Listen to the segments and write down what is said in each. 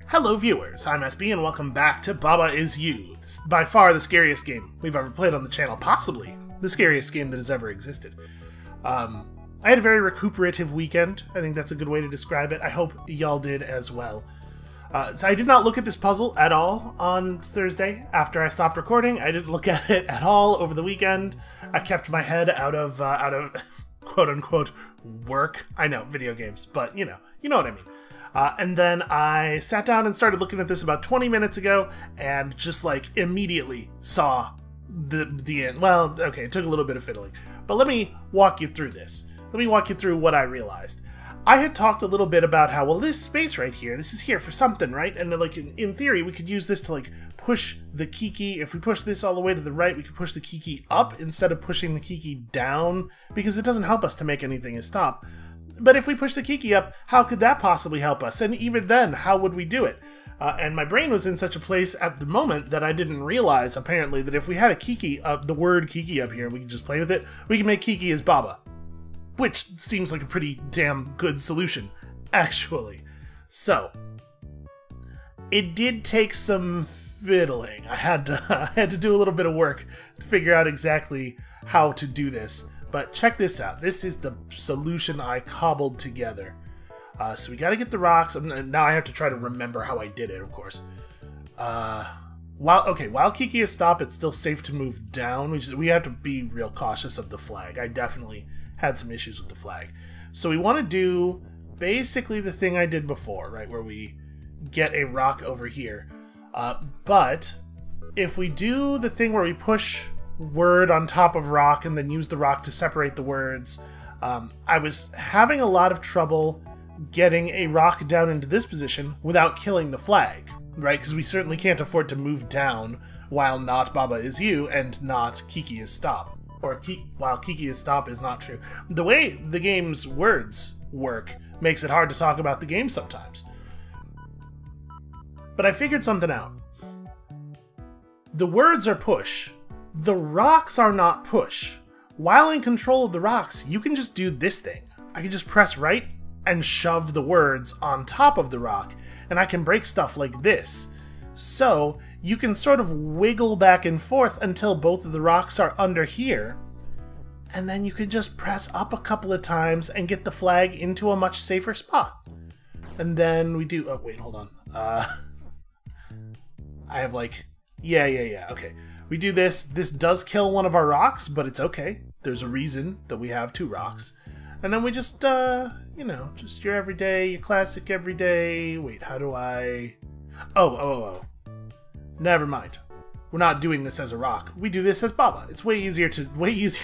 Hello viewers, I'm SB and welcome back to Baba Is You. This is by far the scariest game we've ever played on the channel, possibly the scariest game that has ever existed. I had a very recuperative weekend. I think that's a good way to describe it. I hope y'all did as well. So I did not look at this puzzle at all on Thursday after I stopped recording. I didn't look at it at all over the weekend. I kept my head out of quote-unquote work. I know, video games, but you know what I mean. And then I sat down and started looking at this about 20 minutes ago, and just like immediately saw the end. Well, okay, it took a little bit of fiddling, but let me walk you through this. Let me walk you through what I realized. I had talked a little bit about how, well, this space right here, this is here for something, right? And like in theory, we could use this to like push the key. If we push this all the way to the right, we could push the key up instead of pushing the key down, because it doesn't help us to make anything stop. But if we push the key up, how could that possibly help us? And even then, how would we do it? And my brain was in such a place at the moment that I didn't realize, apparently, that if we had a kiki up, the word kiki up here, we could just play with it, we can make kiki as Baba. Which seems like a pretty damn good solution, actually. So, it did take some fiddling. I had to do a little bit of work to figure out exactly how to do this. But check this out. This is the solution I cobbled together. So we got to get the rocks. Now I have to try to remember how I did it, of course. While Kiki is stopped, it's still safe to move down. We have to be real cautious of the flag. I definitely had some issues with the flag. So we want to do basically the thing I did before, right? Where we get a rock over here. But if we do the thing where we push word on top of rock and then use the rock to separate the words, I was having a lot of trouble getting a rock down into this position without killing the flag, right? Because we certainly can't afford to move down while not Baba Is You and not Kiki Is Stop. Or while Kiki Is Stop is not true. The way the game's words work makes it hard to talk about the game sometimes. But I figured something out. The words are push. The rocks are not push. While in control of the rocks, you can just do this thing. I can just press right and shove the words on top of the rock, and I can break stuff like this. So, you can sort of wiggle back and forth until both of the rocks are under here, and then you can just press up a couple of times and get the flag into a much safer spot. And then we do... Oh, wait, hold on. I have like... Yeah, okay. We do this. This does kill one of our rocks, but it's okay. There's a reason that we have two rocks. And then we just, just your everyday, your classic everyday... Wait, how do I... Oh. Never mind. We're not doing this as a rock. We do this as Baba. It's way easier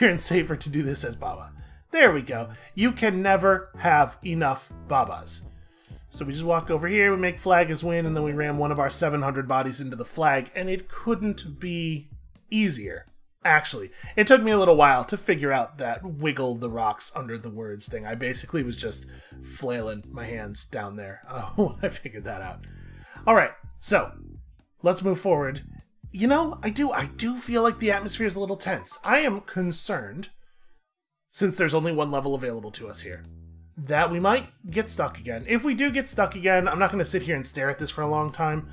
and safer to do this as Baba. There we go. You can never have enough Babas. So we just walk over here, we make flag as win, and then we ram one of our 700 bodies into the flag, and it couldn't be easier. Actually, it took me a little while to figure out that wiggle the rocks under the words thing. I basically was just flailing my hands down there. Oh, I figured that out. Alright, so, let's move forward. You know, I do feel like the atmosphere is a little tense. I am concerned, since there's only one level available to us here, that we might get stuck again. If we do get stuck again, I'm not going to sit here and stare at this for a long time.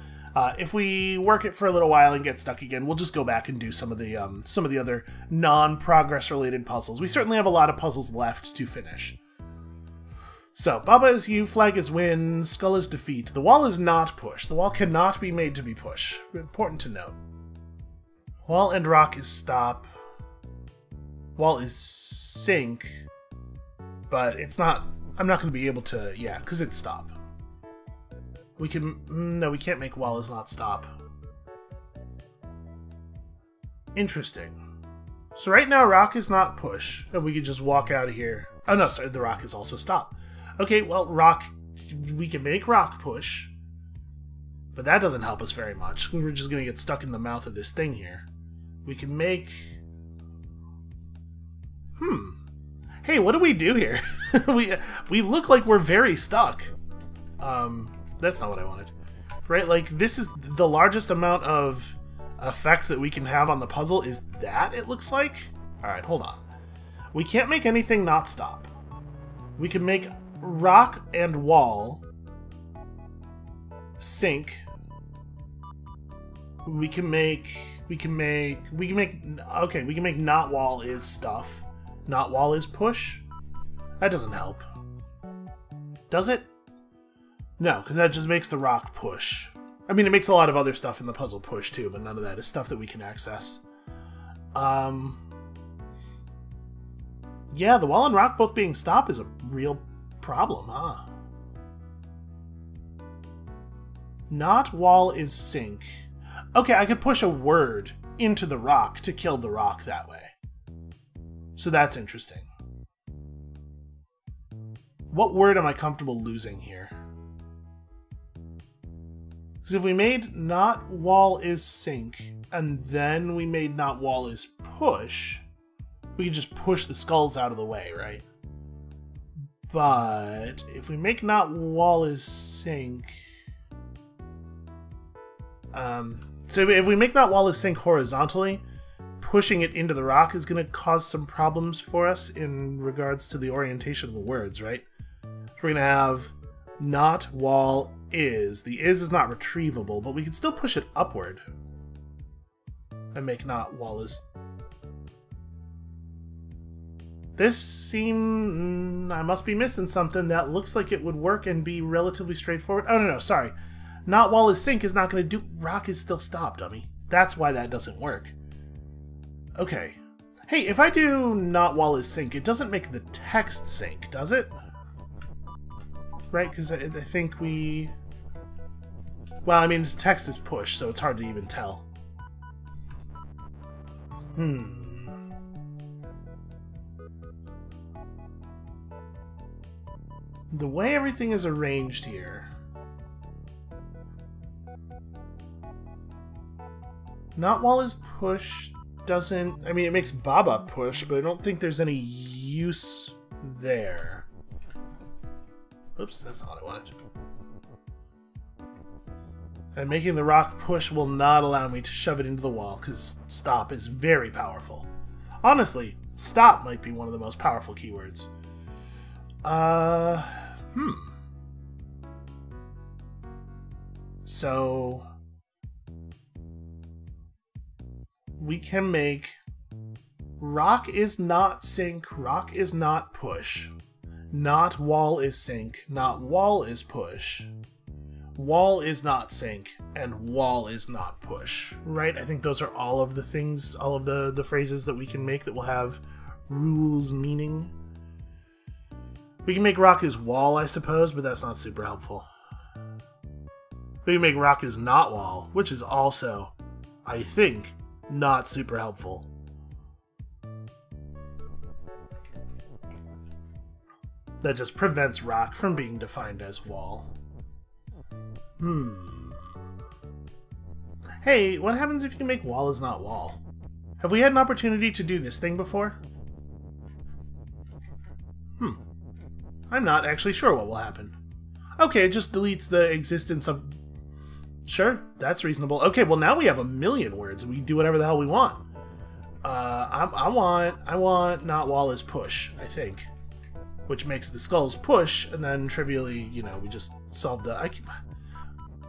If we work it for a little while and get stuck again, we'll just go back and do some of the other non-progress related puzzles. We certainly have a lot of puzzles left to finish. So, Baba Is You, flag is win, skull is defeat. The wall is not push. The wall cannot be made to be push. Important to note. Wall and rock is stop. Wall is sink. But it's not... I'm not going to be able to... Yeah, because it's stop. We can... No, we can't make wall is not stop. Interesting. So right now, rock is not push. And we can just walk out of here. Oh, no, sorry. The rock is also stop. Okay, well, rock... We can make rock push. But that doesn't help us very much. We're just going to get stuck in the mouth of this thing here. We can make... Hey, what do we do here? we look like we're very stuck. That's not what I wanted. Right, like, this is the largest amount of effect that we can have on the puzzle is that, it looks like? Alright, hold on. We can't make anything not stop. We can make rock and wall sink. We can make not wall is stuff. Not wall is push. That doesn't help. Does it? No, because that just makes the rock push. I mean, it makes a lot of other stuff in the puzzle push too, but none of that is stuff that we can access. Yeah, the wall and rock both being stop is a real problem, huh? Not wall is sink. Okay, I could push a word into the rock to kill the rock that way. So that's interesting. What word am I comfortable losing here? Because if we made not wall is sink, and then we made not wall is push, we could just push the skulls out of the way, right? But if we make not wall is sink... so if we make not wall is sink horizontally, pushing it into the rock is going to cause some problems for us in regards to the orientation of the words, right? We're going to have not wall is. The is not retrievable, but we can still push it upward and make not wall is. This seems... I must be missing something that looks like it would work and be relatively straightforward. Oh, no, sorry. Not wall is sink is not going to do... Rock is still stop, dummy. That's why that doesn't work. Okay. Hey, if I do not wall is sink, it doesn't make the text sink, does it? Right, because I think we... Well, I mean, text is push, so it's hard to even tell. The way everything is arranged here... Not wall is push doesn't... I mean, it makes Baba push, but I don't think there's any use there. Oops, that's not what I wanted. And making the rock push will not allow me to shove it into the wall, because stop is very powerful. Honestly, stop might be one of the most powerful keywords. So... we can make rock is not sink, rock is not push. Not wall is sink, not wall is push. Wall is not sink, and wall is not push. Right? I think those are all of the things, all of the phrases that we can make that will have rules meaning. We can make rock is wall, I suppose, but that's not super helpful. We can make rock is not wall, which is also, I think, not super helpful. That just prevents rock from being defined as wall. Hey, what happens if you can make wall is not wall? Have we had an opportunity to do this thing before? I'm not actually sure what will happen. Okay, it just deletes the existence of... Sure, that's reasonable. Okay, well now we have 1,000,000 words and we can do whatever the hell we want. I want not wall is push, I think. Which makes the skulls push, and then trivially, you know, we just solved the...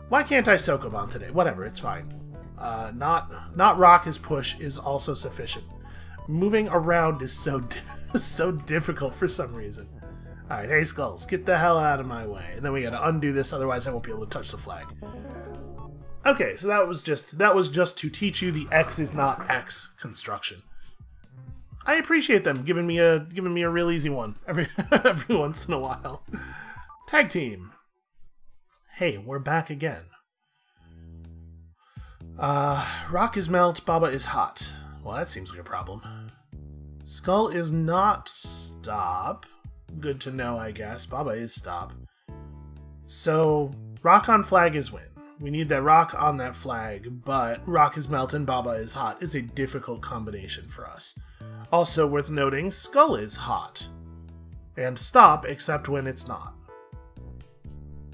Why can't I Sokoban today? Whatever, it's fine. Not rock is push is also sufficient. Moving around is so difficult for some reason. Alright, hey skulls, get the hell out of my way. And then we gotta undo this, otherwise I won't be able to touch the flag. Okay, so that was just to teach you the X is not X construction. I appreciate them giving me a real easy one every once in a while. Tag team. Hey, we're back again. Rock is melt, Baba is hot. Well, that seems like a problem. Skull is not stop. Good to know, I guess. Baba is stop. So, rock on flag is win. We need that rock on that flag, but rock is melt and Baba is hot is a difficult combination for us. Also worth noting, skull is hot. And stop, except when it's not.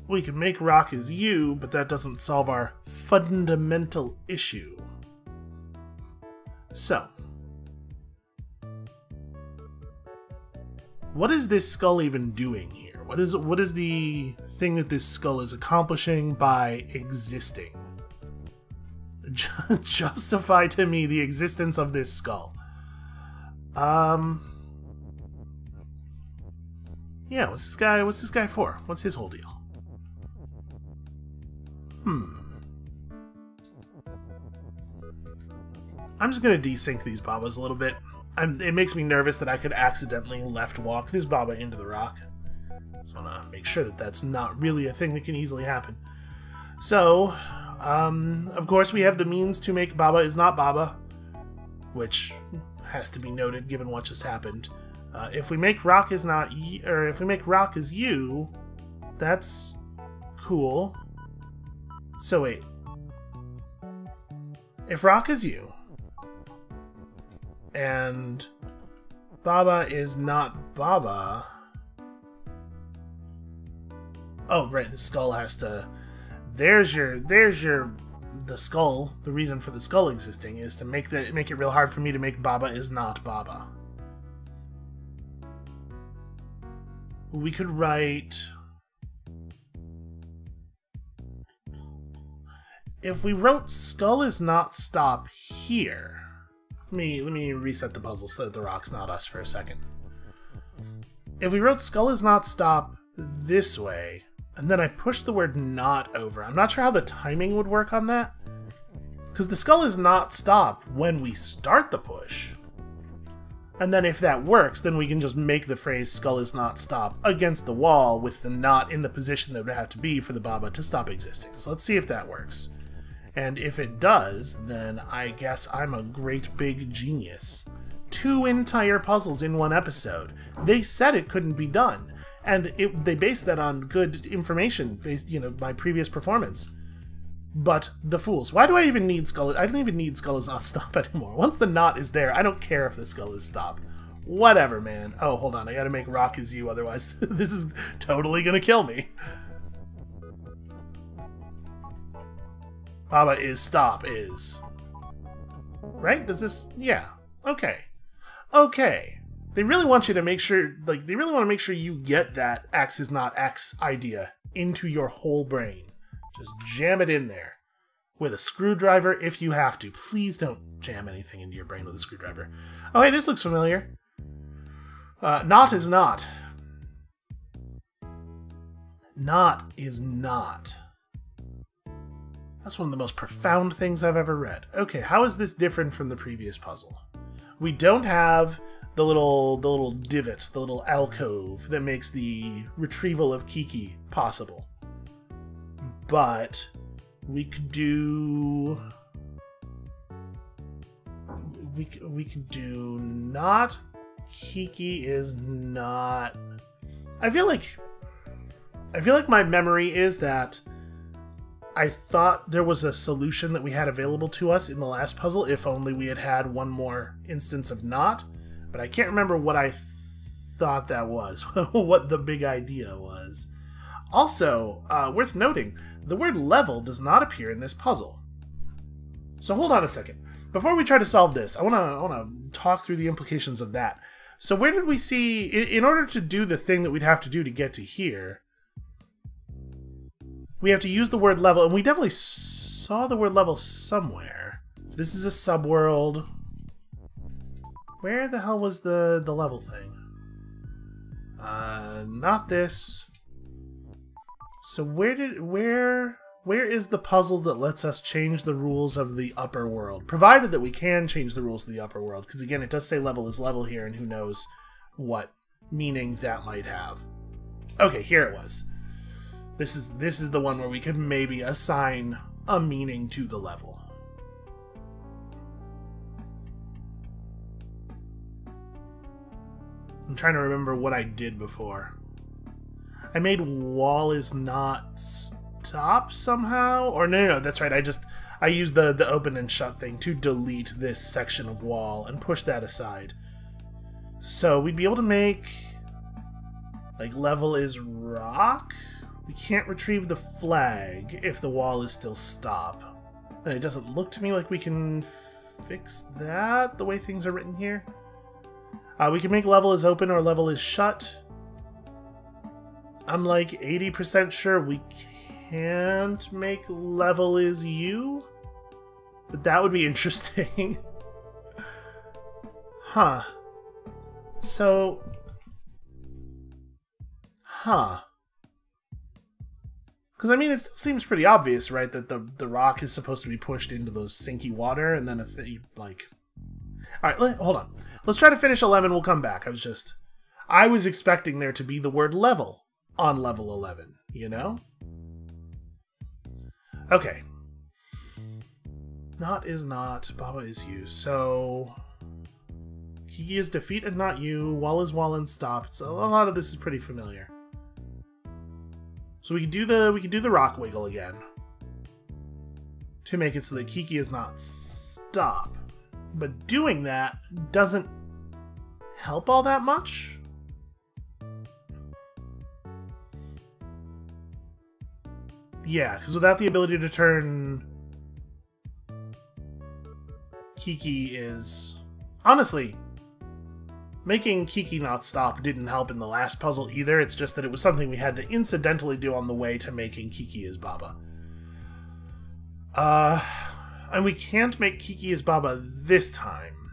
We can make rock is you, but that doesn't solve our fundamental issue. So, what is this skull even doing here? What is the thing that this skull is accomplishing by existing? Justify to me the existence of this skull. Yeah, what's this guy for? What's his whole deal? I'm just gonna desync these Babas a little bit. It makes me nervous that I could accidentally left walk this Baba into the rock. Just wanna make sure that that's not really a thing that can easily happen. So, of course we have the means to make Baba is not Baba, which has to be noted given what just happened. If we make rock is not or if we make rock is you, that's cool. So wait. If rock is you, and Baba is not Baba... Oh, right, the skull has to... The skull, the reason for the skull existing is to make it real hard for me to make Baba is not Baba. We could write... If we wrote skull is not stop here... Let me reset the puzzle so that the rock's not us for a second. If we wrote skull is not stop this way, and then I pushed the word not over, I'm not sure how the timing would work on that. Because the skull is not stop when we start the push. And then if that works, then we can just make the phrase skull is not stop against the wall with the not in the position that would have to be for the Baba to stop existing. So let's see if that works. And if it does, then I guess I'm a great big genius. 2 entire puzzles in 1 episode. They said it couldn't be done. And they based that on good information, based, my previous performance. But the fools. Why do I even need skull? I don't even need skull is not stop anymore. Once the not is there, I don't care if the skull is stop. Whatever, man. Oh, hold on. I gotta make rock is you, otherwise this is totally gonna kill me. Baba is stop is. Right? Does this... Yeah. Okay. Okay. They really want you to make sure... they really want to make sure you get that X is not X idea into your whole brain. Just jam it in there. With a screwdriver if you have to. Please don't jam anything into your brain with a screwdriver. Oh, hey, this looks familiar. Not is not. Not is not. That's one of the most profound things I've ever read. Okay, how is this different from the previous puzzle? We don't have the little divot, the little alcove that makes the retrieval of Kiki possible. But we could do... We could do not... Kiki is not... I feel like my memory is that I thought there was a solution that we had available to us in the last puzzle if only we had had one more instance of not, but I can't remember what I thought that was, what the big idea was. Also, worth noting, the word level does not appear in this puzzle. So hold on a second. Before we try to solve this, I want to talk through the implications of that. So where did we see, in order to do the thing that we'd have to do to get to here, we have to use the word level, and we definitely saw the word level somewhere. This is a subworld. Where the hell was the level thing? Not this. So where is the puzzle that lets us change the rules of the upper world? Provided that we can change the rules of the upper world, because again, it does say level is level here, and who knows what meaning that might have. Okay, here it was. This is the one where we could maybe assign a meaning to the level. I'm trying to remember what I did before. I made wall is not stop somehow? Or no, that's right. I used the open and shut thing to delete this section of wall and push that aside. So we'd be able to make level is rock? We can't retrieve the flag if the wall is still stop. And it doesn't look to me like we can fix that the way things are written here. We can make level is open or level is shut. I'm like 80% sure we can't make level is you, but that would be interesting. Huh. So... Huh. Because, I mean, it still seems pretty obvious, right, that the rock is supposed to be pushed into those sinky water, and then if you, like... Alright, hold on. Let's try to finish 11, we'll come back. I was expecting there to be the word level on level 11, you know? Okay. Not is not, Baba is you, so... Kiki is defeat and not you, wall is wall and stop. So a lot of this is pretty familiar. So we can do the rock wiggle again. To make it so that Kiki is not stop. But doing that doesn't help all that much. Yeah, because without the ability to turn, Kiki is... Honestly, making Kiki not stop didn't help in the last puzzle either. It's just that it was something we had to incidentally do on the way to making Kiki as Baba. And we can't make Kiki as Baba this time.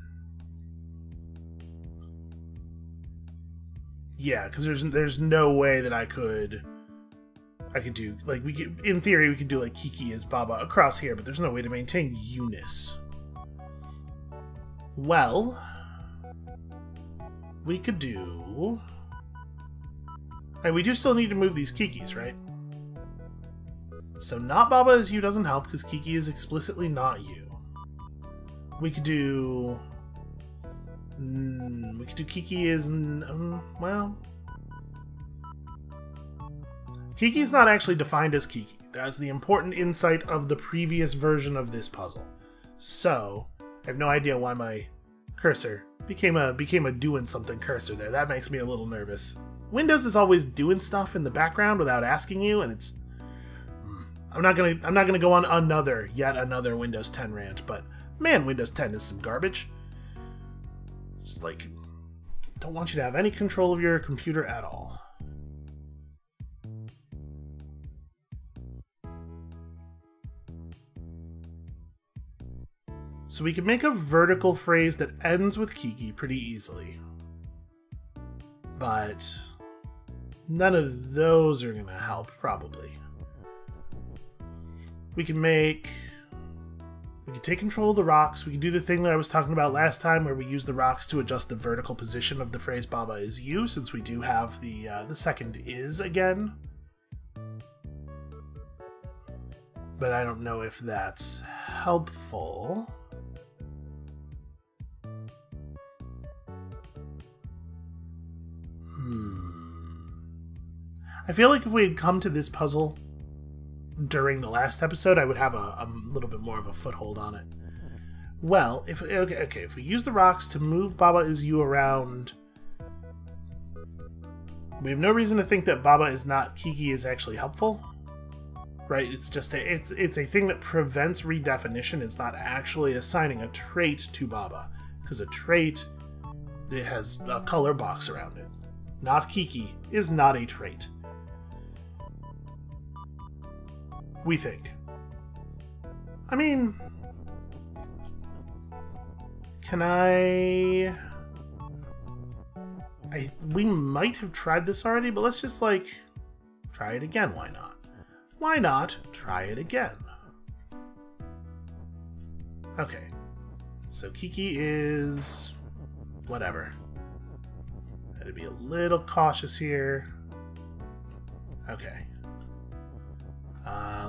Yeah, because there's no way that I could do, like, in theory we could do like Kiki as Baba across here, but there's no way to maintain Eunice. Well, we could do... And we do still need to move these Kikis, right? So not Baba is you doesn't help because Kiki is explicitly not you. We could do... we could do Kiki is... well... Kiki's not actually defined as Kiki. That's the important insight of the previous version of this puzzle. So, I have no idea why my cursor became a doing something cursor there. That makes me a little nervous. Windows is always doing stuff in the background without asking you, and it's... I'm not gonna go on yet another Windows 10 rant, but man, Windows 10 is some garbage. Just like, don't want you to have any control of your computer at all. So we can make a vertical phrase that ends with Kiki pretty easily. But none of those are gonna help, probably. We can take control of the rocks. We can do the thing that I was talking about last time where we use the rocks to adjust the vertical position of the phrase Baba is you, since we do have the second is again. But I don't know if that's helpful. I feel like if we had come to this puzzle during the last episode, I would have a little bit more of a foothold on it. Well, if we use the rocks to move Baba is you around, we have no reason to think that Baba is not Kiki is actually helpful, right? It's just it's a thing that prevents redefinition. It's not actually assigning a trait to Baba, because a trait, it has a color box around it. Not Kiki is not a trait. We think. I mean, can we might have tried this already, but let's just, like, try it again. Why not? Why not try it again? Okay. So Kiki is... whatever. Had to be a little cautious here. Okay.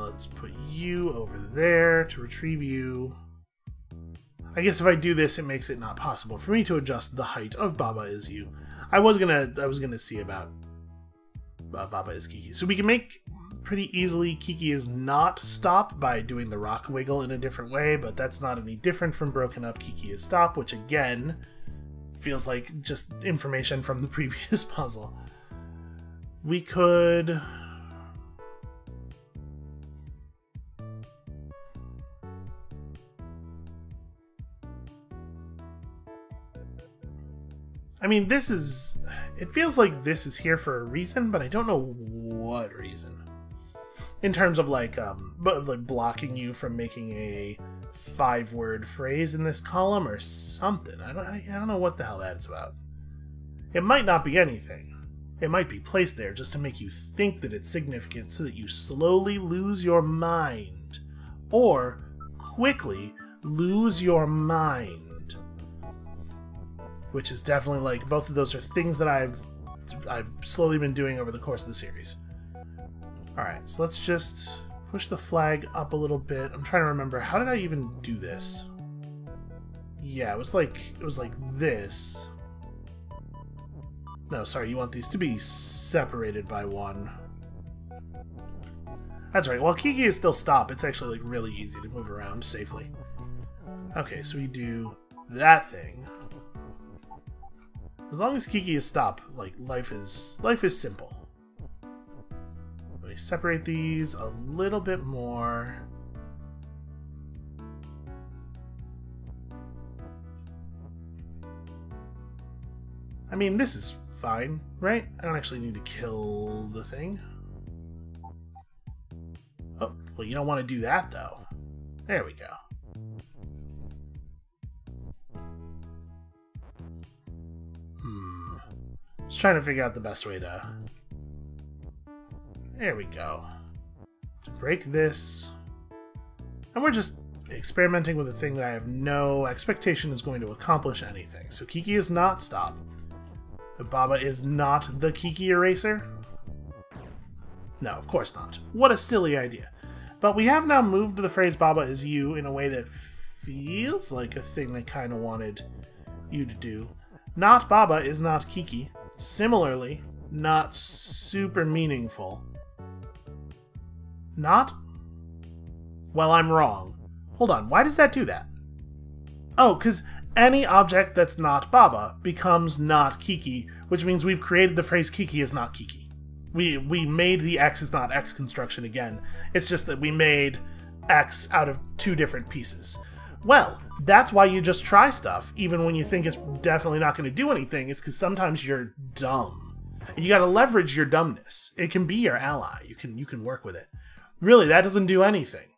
Let's put you over there to retrieve you. I guess if I do this, it makes it not possible for me to adjust the height of Baba is you. I was gonna see about Baba is Kiki. So we can make pretty easily Kiki is not stop by doing the rock wiggle in a different way, but that's not any different from broken up Kiki is stop, which again feels like just information from the previous puzzle. We could... I mean, this is... it feels like this is here for a reason, but I don't know in terms of like blocking you from making a 5-word phrase in this column or something. I don't know what the hell that's about. It might not be anything. It might be placed there just to make you think that it's significant so that you slowly lose your mind. Or quickly lose your mind. Which is definitely like, both of those are things that I've slowly been doing over the course of the series. Alright, so let's just push the flag up a little bit. I'm trying to remember, how did I even do this? Yeah, it was like this. No, sorry, you want these to be separated by 1. That's right, while Kiki is still stop, it's actually like really easy to move around safely. Okay, so we do that thing. As long as Kiki is stop, like life is simple. Let me separate these a little bit more. I mean, this is fine, right? I don't actually need to kill the thing. Oh, well, you don't want to do that, though. There we go. Just trying to figure out the best way to... There we go. To break this. And we're just experimenting with a thing that I have no expectation is going to accomplish anything. So Kiki is not stop. But Baba is not the Kiki eraser? No, of course not. What a silly idea. But we have now moved the phrase Baba is you in a way that feels like a thing I kind of wanted you to do. Not Baba is not Kiki. Similarly, not super meaningful. Not? Well, I'm wrong. Hold on, why does that do that? Oh, because any object that's not Baba becomes not Kiki, which means we've created the phrase Kiki is not Kiki. We made the X is not X construction again. It's just that we made X out of 2 different pieces. Well, that's why you just try stuff, even when you think it's definitely not going to do anything. It's because sometimes you're dumb. And you got to leverage your dumbness. It can be your ally. You can work with it. Really, that doesn't do anything.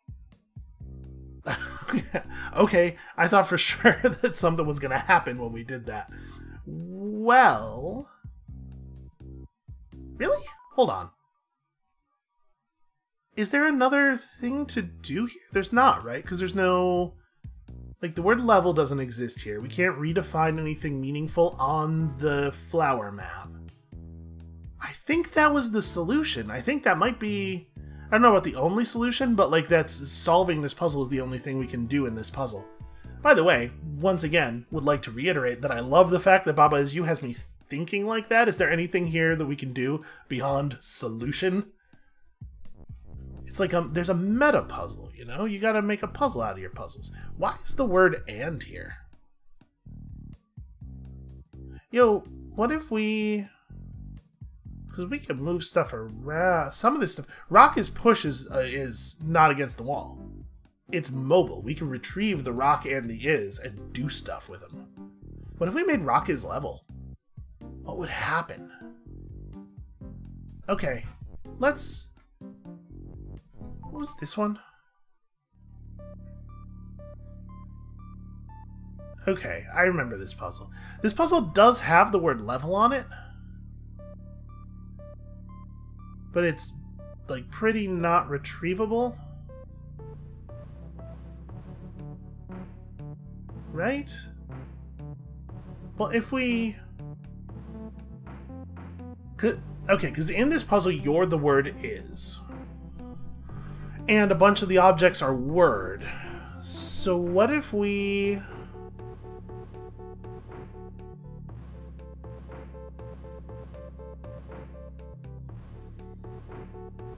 Okay, I thought for sure that something was going to happen when we did that. Well... Really? Hold on. Is there another thing to do here? There's not, right? Because there's no... Like, the word level doesn't exist here. We can't redefine anything meaningful on the flower map. I think that was the solution. I think that might be... I don't know about the only solution, but, like, that's solving this puzzle is the only thing we can do in this puzzle. By the way, once again, would like to reiterate that I love the fact that Baba Is You has me thinking like that. Is there anything here that we can do beyond solution? It's like there's a meta puzzle, you know? You gotta make a puzzle out of your puzzles. Why is the word "and" here? Yo, what if we... Because we can move stuff around. Some of this stuff... Rock is push is not against the wall. It's mobile. We can retrieve the rock and the is and do stuff with them. What if we made rock is level? What would happen? Okay, let's... What was this one? Okay, I remember this puzzle. This puzzle does have the word level on it. But it's, like, pretty not retrievable. Right? Well, if we... Okay, because in this puzzle, you're the word is. And a bunch of the objects are word. So what if we...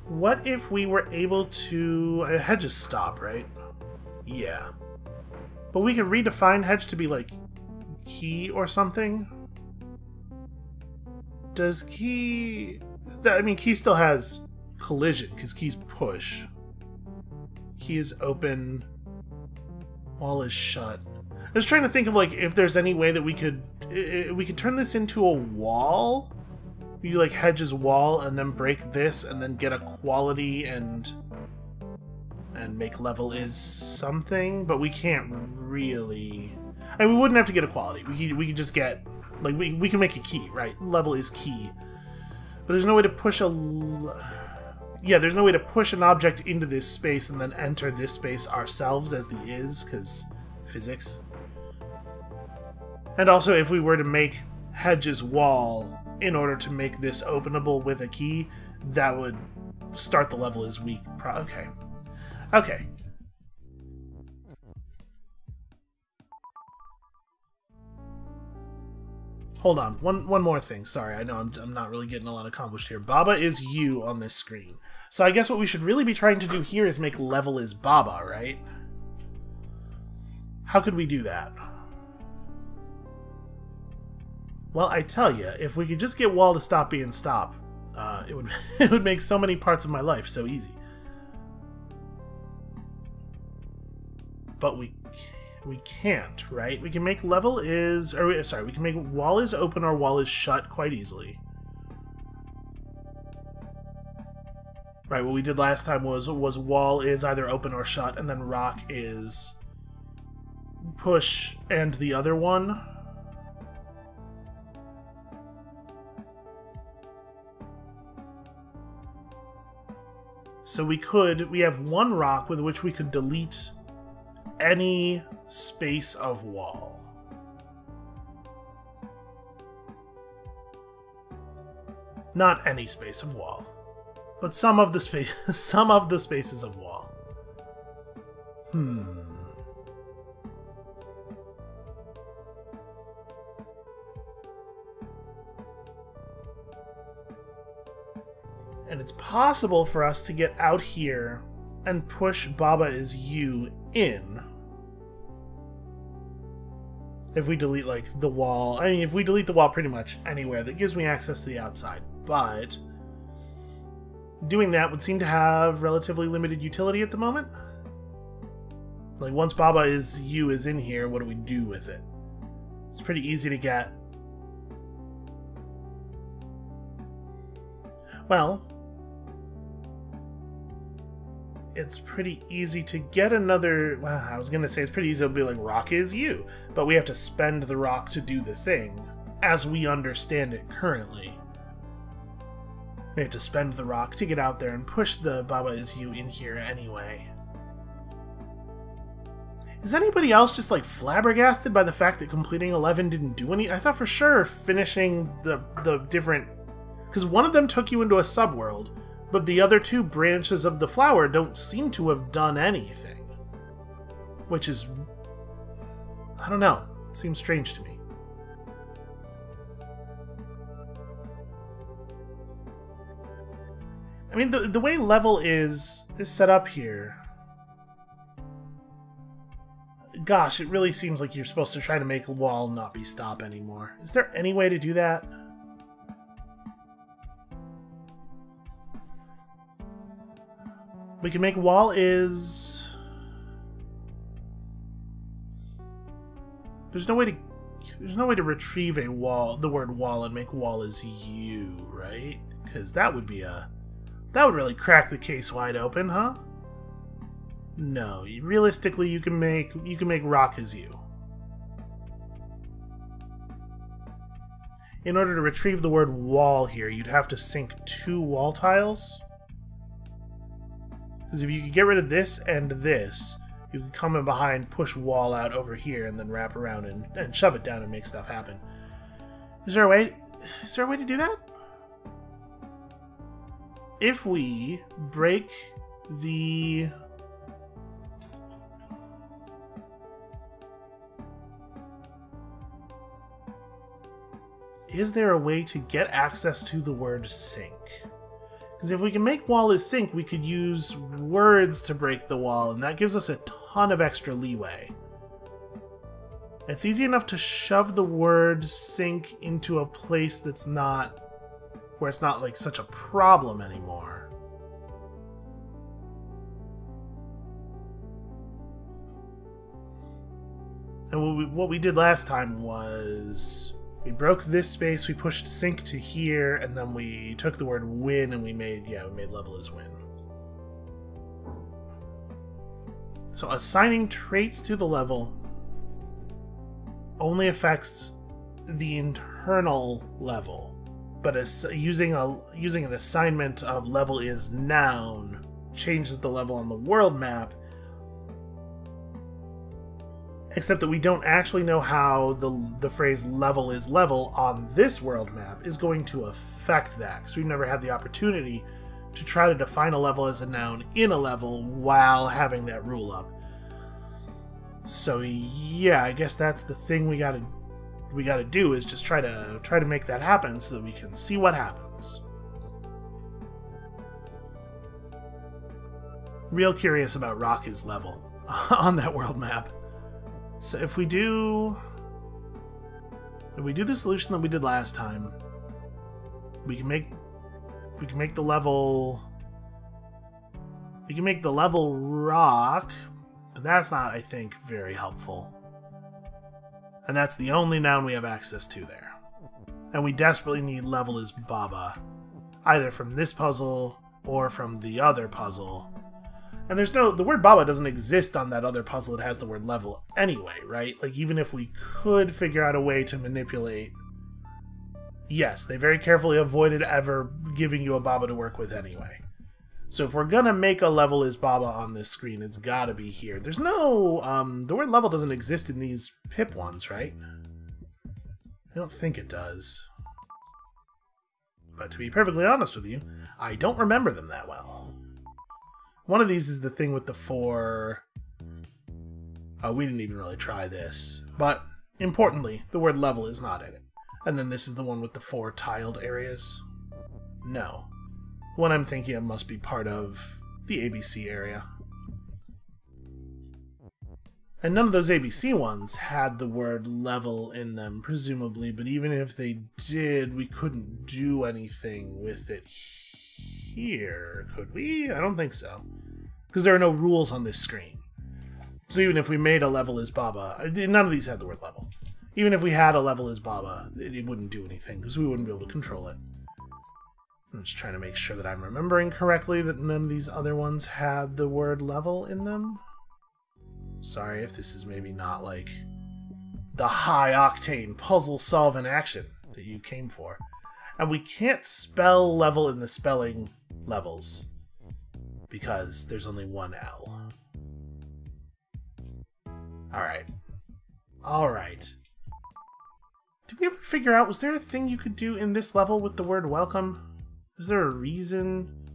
What if we were able to... Hedge is stop, right? Yeah. But we could redefine hedge to be like key or something? Does key... I mean, key still has collision, because key's push. Key is open. Wall is shut. I was trying to think of, like, if there's any way that we could turn this into a wall We do like hedges wall and then break this and then get a quality and make level is something, but we can't really... I mean, we wouldn't have to get a quality. We could just get... Like, we can make a key, right? Level is key. But there's no way to push a... Yeah, there's no way to push an object into this space and then enter this space ourselves as the is, because physics. And also, if we were to make hedges wall in order to make this openable with a key, that would start the level as weak. Okay. Okay. Hold on. One more thing. Sorry, I know I'm not really getting a lot accomplished here. Baba is you on this screen. So I guess what we should really be trying to do here is make level is Baba, right? How could we do that? Well, I tell you, if we could just get wall to stop being stop, it would it would make so many parts of my life so easy. But we can't, right? We can make level is, or sorry, we can make wall is open or wall is shut quite easily. Right, what we did last time was wall is either open or shut, and then rock is push and the other one. So we have one rock with which we could delete any space of wall. Not any space of wall, but some of the spaces of wall. And it's possible for us to get out here and push Baba is you in. If we delete, like, the wall. I mean, if we delete the wall pretty much anywhere, that gives me access to the outside. But doing that would seem to have relatively limited utility at the moment. Like, once Baba is you is in here, what do we do with it? It's pretty easy to get. Well, it's pretty easy to get another... Well, I was going to say it's pretty easy to be like, rock is you. But we have to spend the rock to do the thing, as we understand it currently. We have to spend the rock to get out there and push the Baba is you in here anyway. Is anybody else just, like, flabbergasted by the fact that completing 11 didn't do any... I thought for sure finishing the different... Because one of them took you into a subworld, but the other two branches of the flower don't seem to have done anything. Which is... I don't know. It seems strange to me. I mean, the way level is set up here... Gosh, it really seems like you're supposed to try to make a wall not be stop anymore. Is there any way to do that? We can make wall is... There's no way to retrieve a wall, the word wall, and make wall is you, right? Because that would really crack the case wide open, huh? No, realistically, you can make rock as you. In order to retrieve the word wall here, you'd have to sink 2 wall tiles. Because if you could get rid of this and this, you could come in behind, push wall out over here, and then wrap around and shove it down and make stuff happen. Is there a way to do that? If we break the... Is there a way to get access to the word sink? Because if we can make wall is sink, we could use words to break the wall, and that gives us a ton of extra leeway. It's easy enough to shove the word sink into a place that's not... where it's not, like, such a problem anymore. And what we did last time was... We broke this space, we pushed sink to here, and then we took the word win and we made level is win. So assigning traits to the level only affects the internal level, but using an assignment of level is noun changes the level on the world map, except that we don't actually know how the phrase level is level on this world map is going to affect that, because we've never had the opportunity to try to define a level as a noun in a level while having that rule up. So yeah, I guess that's the thing we gotta do, is just try to make that happen so that we can see what happens. Real curious about Rocky's level on that world map. So if we do the solution that we did last time, we can make the level rock, but that's not, I think, very helpful. And that's the only noun we have access to there. And we desperately need level is Baba, either from this puzzle or from the other puzzle. And the word Baba doesn't exist on that other puzzle that has the word level anyway, right? Like, even if we could figure out a way to manipulate... Yes, they very carefully avoided ever giving you a Baba to work with anyway. So if we're gonna make a level is Baba on this screen, it's gotta be here. There's no... the word level doesn't exist in these pip ones, right? I don't think it does. But to be perfectly honest with you, I don't remember them that well. One of these is the thing with the 4... Oh, we didn't even really try this. But, importantly, the word level is not in it. And then this is the one with the 4 tiled areas. No. One I'm thinking of must be part of the ABC area. And none of those ABC ones had the word level in them, presumably, but even if they did, we couldn't do anything with it here, could we? I don't think so. Because there are no rules on this screen. So even if we made a level is Baba, none of these had the word level. Even if we had a level is Baba, it wouldn't do anything, because we wouldn't be able to control it. I'm just trying to make sure that I'm remembering correctly that none of these other ones had the word level in them. Sorry if this is maybe not like the high-octane puzzle-solving action that you came for. And we can't spell level in the spelling levels, because there's only one L. Alright. Alright. Did we ever figure out, was there a thing you could do in this level with the word welcome? Is there a reason?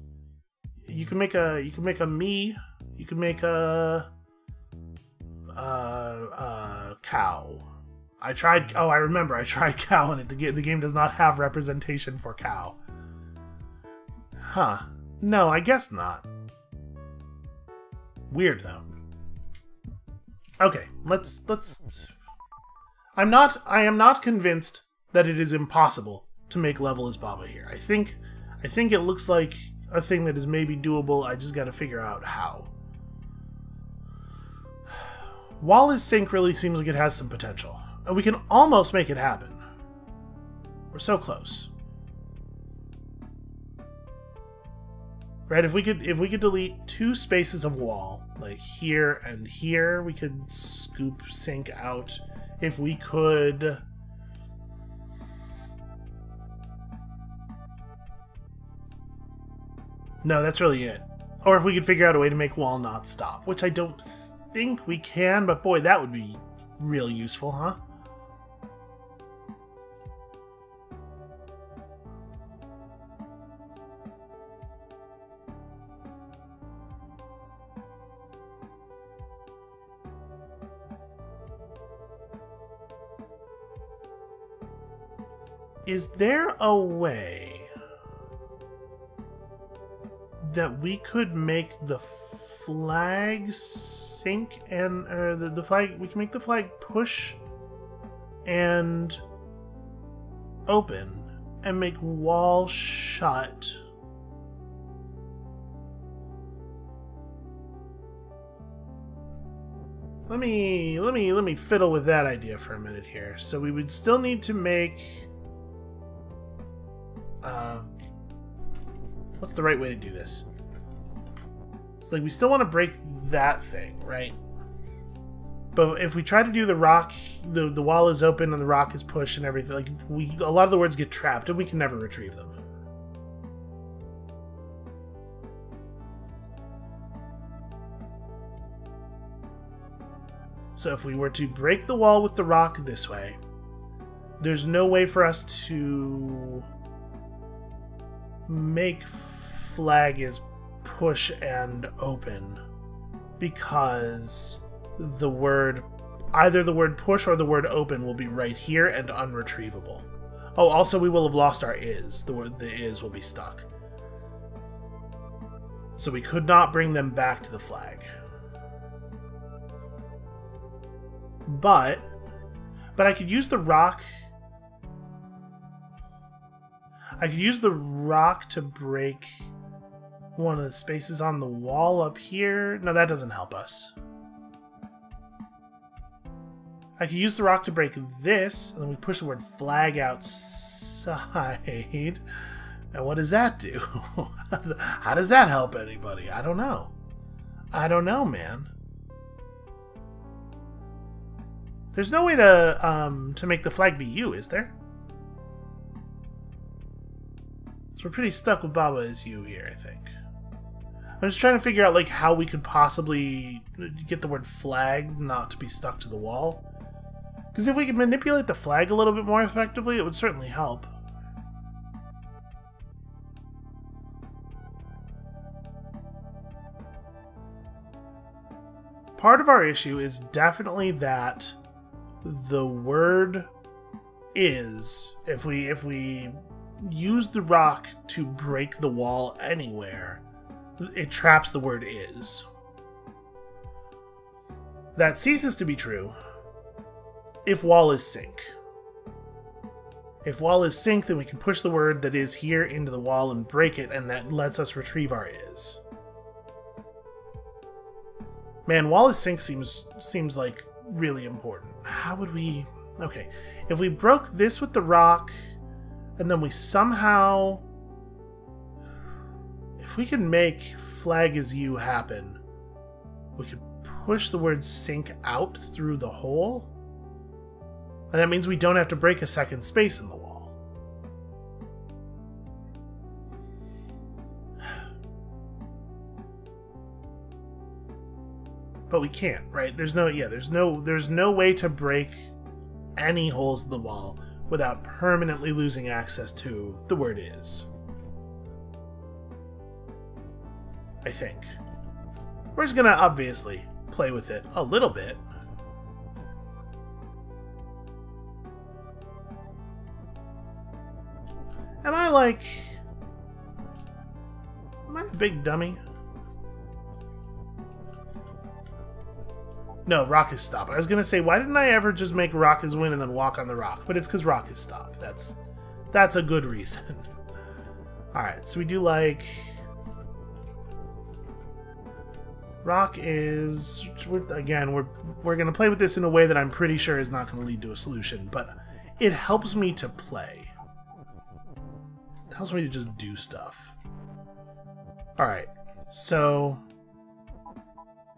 You can make a me, you can make a cow. I remember I tried cow, and the game does not have representation for cow. Huh. No, I guess not. Weird, though. Okay, let's... I am not convinced that it is impossible to make level is Baba here. I think it looks like a thing that is maybe doable. I just gotta figure out how. Wall is Sync really seems like it has some potential. And we can almost make it happen. We're so close. Right, if we could delete 2 spaces of wall, like here and here, we could scoop Sync out. If we could... No, that's really it. Or if we could figure out a way to make wall not stop, which I don't think we can, but boy, that would be real useful, huh? Is there a way that we could make the flag sync and the flag, we can make the flag push and open and make wall shut? let me fiddle with that idea for a minute here. So we would still need to make what's the right way to do this? It's like we still want to break that thing, right? But if we try to do the rock, the wall is open and the rock is pushed and everything, like a lot of the words get trapped and we can never retrieve them. So if we were to break the wall with the rock this way, there's no way for us to make flag is push and open because the word, either the word push or the word open will be right here and unretrievable. Oh, also we will have lost our is. The is will be stuck. So we could not bring them back to the flag. But I could use the rock. I could use the rock to break one of the spaces on the wall up here. No, that doesn't help us. I could use the rock to break this, and then we push the word flag outside. And what does that do? How does that help anybody? I don't know. I don't know, man. There's no way to make the flag be you, is there? So we're pretty stuck with Baba is you here, I think. I'm just trying to figure out like how we could possibly get the word flag not to be stuck to the wall. Because if we could manipulate the flag a little bit more effectively, it would certainly help. Part of our issue is definitely that the word is, if we use the rock to break the wall anywhere, it traps the word is. That ceases to be true if wall is sync. If wall is sync, then we can push the word that is here into the wall and break it, and that lets us retrieve our is. Man, wall is sync seems like really important. How would we... Okay, if we broke this with the rock, and then we somehow... If we can make flag is you happen, we could push the word sync out through the hole, and that means we don't have to break a second space in the wall. But we can't, right? There's no way to break any holes in the wall without permanently losing access to the word is. I think. We're just gonna obviously play with it a little bit. Am I a big dummy? No, rock is stop. I was gonna say, why didn't I ever just make rock is win and then walk on the rock? But it's because rock is stop. That's a good reason. Alright, so we do like... Rock is... Again, we're gonna play with this in a way that I'm pretty sure is not gonna lead to a solution, but it helps me to play. It helps me to just do stuff. Alright, so...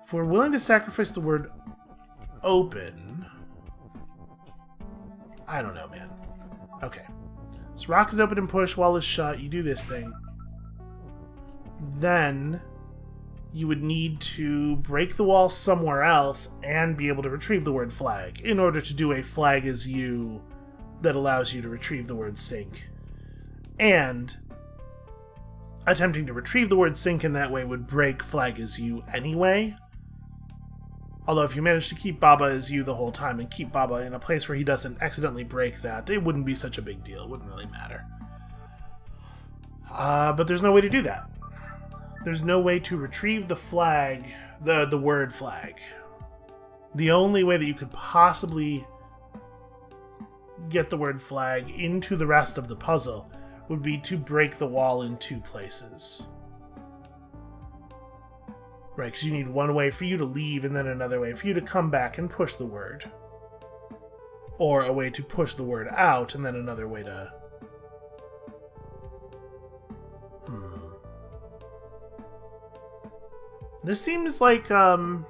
If we're willing to sacrifice the word open... I don't know, man. Okay. So rock is open and push, wall is shut, you do this thing. Then you would need to break the wall somewhere else and be able to retrieve the word flag in order to do a flag is you that allows you to retrieve the word sync. And attempting to retrieve the word sync in that way would break flag is you anyway. Although if you manage to keep Baba as you the whole time and keep Baba in a place where he doesn't accidentally break that, it wouldn't be such a big deal. It wouldn't really matter. But there's no way to do that. There's no way to retrieve the flag, the word flag. The only way that you could possibly get the word flag into the rest of the puzzle would be to break the wall in two places. Right, because you need one way for you to leave and then another way for you to come back and push the word. Or a way to push the word out and then another way to... This seems like a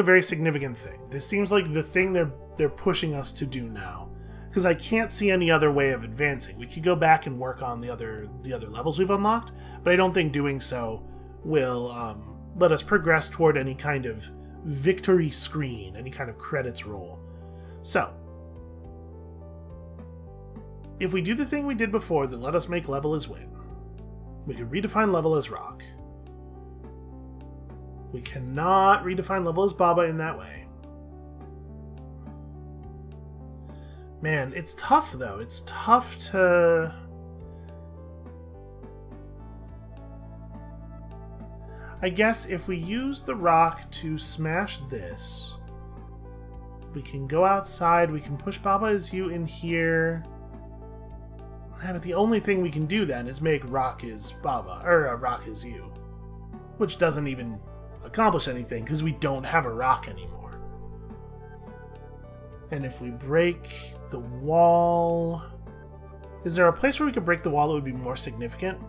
very significant thing. This seems like the thing they're pushing us to do now. Because I can't see any other way of advancing. We could go back and work on the other levels we've unlocked, but I don't think doing so will let us progress toward any kind of victory screen, any kind of credits roll. So, if we do the thing we did before that let us make level as win, we could redefine level as rock. We cannot redefine level as Baba in that way. Man, it's tough though. It's tough to... I guess if we use the rock to smash this, we can go outside, we can push Baba as you in here. Yeah, but the only thing we can do then is make rock is Baba, or rock is you. Which doesn't even accomplish anything, because we don't have a rock anymore. And if we break the wall... Is there a place where we could break the wall that would be more significant?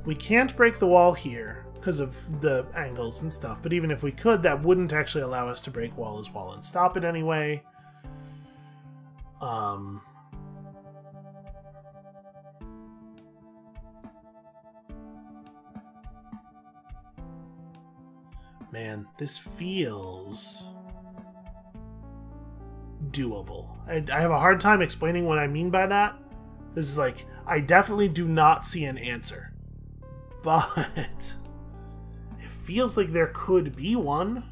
We can't break the wall here because of the angles and stuff, but even if we could, that wouldn't actually allow us to break wall as wall and stop it anyway. Man, this feels doable. I have a hard time explaining what I mean by that. This is like, I definitely do not see an answer. But it feels like there could be one.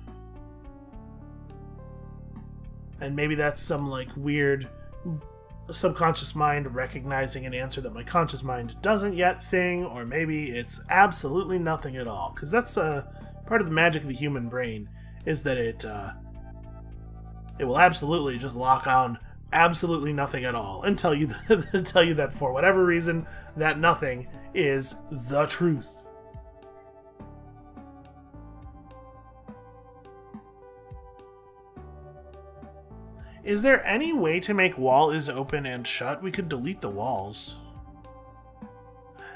And maybe that's some like weird subconscious mind recognizing an answer that my conscious mind doesn't yet thing, or maybe it's absolutely nothing at all. Because that's part of the magic of the human brain, is that it will absolutely just lock on absolutely nothing at all and tell you that for whatever reason, that nothing is the truth. Is there any way to make wall is open and shut? We could delete the walls.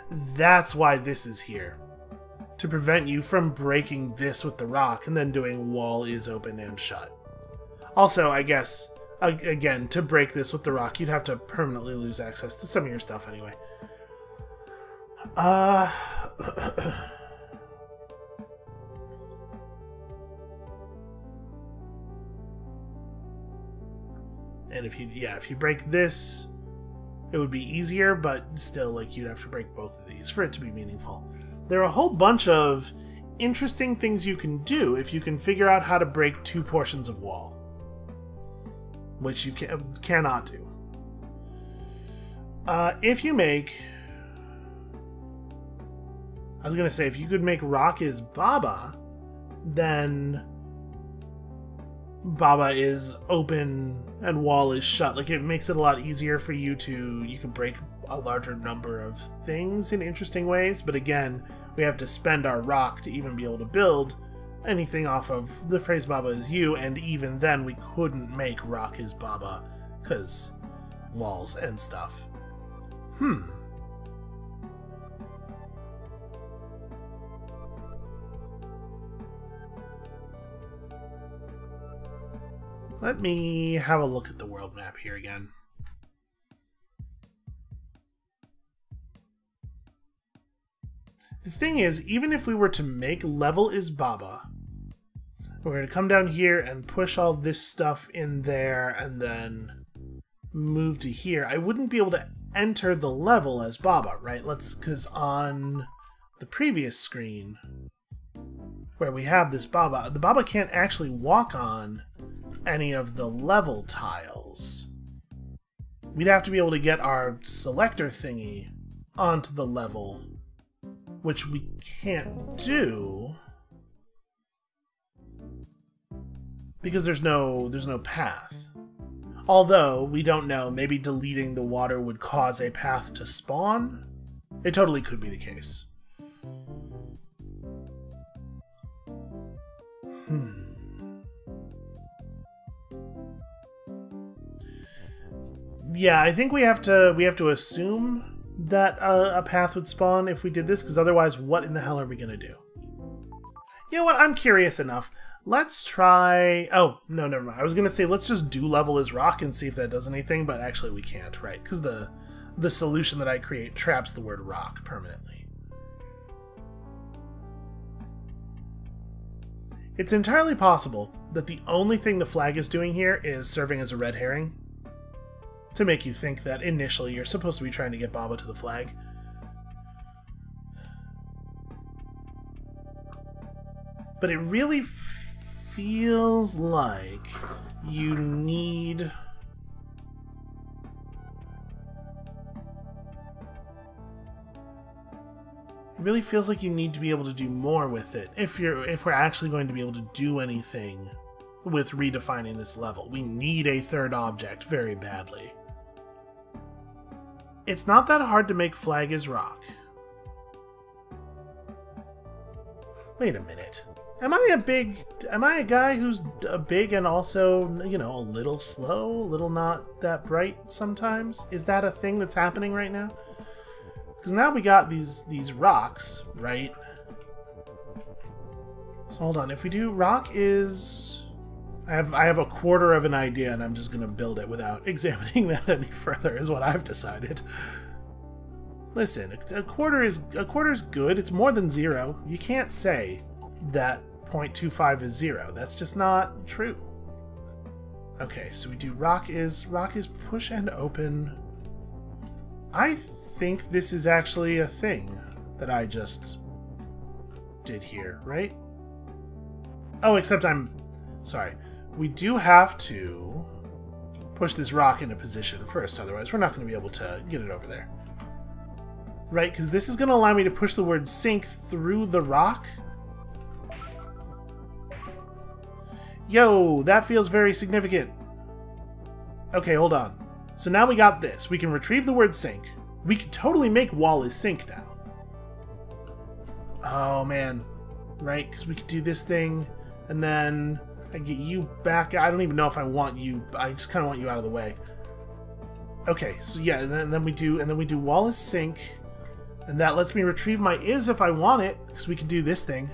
That's why this is here. To prevent you from breaking this with the rock and then doing wall is open and shut. Also, I guess, again, to break this with the rock, you'd have to permanently lose access to some of your stuff anyway. And if you break this, it would be easier, but still, like, you'd have to break both of these for it to be meaningful. There are a whole bunch of interesting things you can do if you can figure out how to break two portions of wall. Which you cannot do. If you make... I was going to say, if you could make rock is Baba, then Baba is open and wall is shut. Like, it makes it a lot easier for you to... You can break a larger number of things in interesting ways, but again, we have to spend our rock to even be able to build anything off of the phrase Baba is you, and even then we couldn't make rock is Baba, because walls and stuff. Let me have a look at the world map here again. The thing is, even if we were to make level is Baba, we're going to come down here and push all this stuff in there and then move to here. I wouldn't be able to enter the level as Baba, right? Because on the previous screen, where we have this Baba, the Baba can't actually walk on any of the level tiles. We'd have to be able to get our selector thingy onto the level, which we can't do because there's no path. Although, we don't know, maybe deleting the water would cause a path to spawn? It totally could be the case. Yeah, I think we have to assume that a path would spawn if we did this, because otherwise, what in the hell are we gonna do? You know what? I'm curious enough. Let's try... Oh, no, never mind. I was gonna say let's just do level as rock and see if that does anything, but actually we can't, right? Because the solution that I create traps the word rock permanently. It's entirely possible that the only thing the flag is doing here is serving as a red herring to make you think that initially you're supposed to be trying to get Baba to the flag. But it really feels like you need... It really feels like you need to be able to do more with it if we're actually going to be able to do anything with redefining this level. We need a third object very badly. It's not that hard to make flag as rock. Wait a minute. Am I a guy who's big and also, you know, a little slow, a little not that bright sometimes? Is that a thing that's happening right now? Because now we got these rocks, right? So hold on, if we do rock is... I have a quarter of an idea and I'm just going to build it without examining that any further, is what I've decided. Listen, a quarter is good. It's more than 0. You can't say that 0.25 is 0. That's just not true. Okay, so we do rock is push and open. I think this is actually a thing that I just did here, right? Oh, except sorry. We do have to push this rock into position first, otherwise we're not going to be able to get it over there. Right, because this is going to allow me to push the word sink through the rock. Yo, that feels very significant. Okay, hold on. So now we got this. We can retrieve the word sink. We can totally make wall is sink now. Oh, man. Right, because we could do this thing, and then I get you back. I don't even know if I want you. I just kind of want you out of the way. Okay, so yeah, and then we do wall is sink, and that lets me retrieve my is if I want it, because we can do this thing.